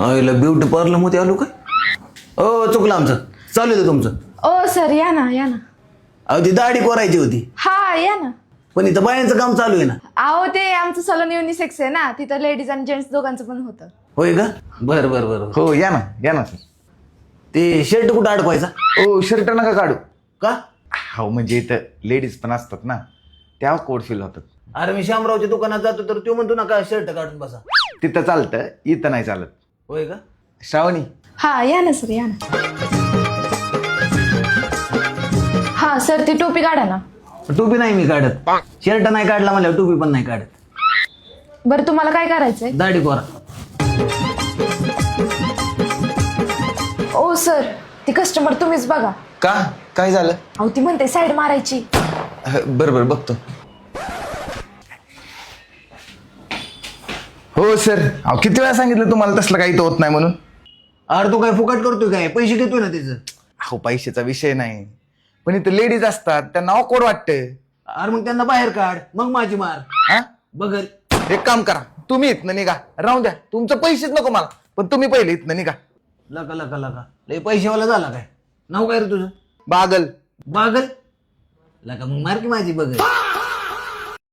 आईला beauty parlour मध्ये आलो काय? ओ चुकलं आमचं, चालू दे तुमचं. ओ सर या ना या ना. अहो ती दाढी कोरायची होती, हा या ना. पण इथं बायांचं काम चालू आहे ना. अहो ते आमचं सलून युनिसेक्स आहे ना, तिथं लेडीज आणि जेंट्स दोघांचं पण होतं. होय का? बर बर बर. हो या ना सर. ते शर्ट कुठं अडकवायचा? ओ शर्ट नका काढू. का? हो म्हणजे इथं लेडीज पण असतात ना, त्या कोड फील होतात. अरे मी शामरावच्या दुकानात जातो तर तो म्हणतो ना का शर्ट काढून बसा. तिथं चालतं, इथं नाही चालत. होय का? श्रावणी हा या ना सर या ना. हा सर ती टोपी काढा ना. टोपी नाही मी काढत, शर्ट नाही काढला मला, टोपी पण नाही काढत. बरं तुम्हाला काय करायचंय? दाढी कोरा. ओ सर ती कस्टमर तुम्हीच बघा. का काय झालं? अहो ती म्हणते साईड मारायची. बरं बघतो. हो सर, अहो किती वेळा सांगितलं तुम्हाला तसलं काही होत नाही म्हणून. अरे तू काय फुकट करतोय काय? पैसे घेतोय ना त्याचं. अहो पैशाचा विषय नाही, पण इथं लेडीज असतात, त्यांना ऑकवर्ड वाटतं. अरे मग त्यांना बाहेर काढ, मग माझी मार. हा बघर. एक काम करा, तुम्ही इथनं निघा. राहू द्या, तुमचं पैसेच नको मला, पण तुम्ही पहिले इथनं निघा. लका लका लका लय पैशावाला झाला काय? नाव काय रे तुझं? बागल. बागल. लका मग मार की माझी बघर.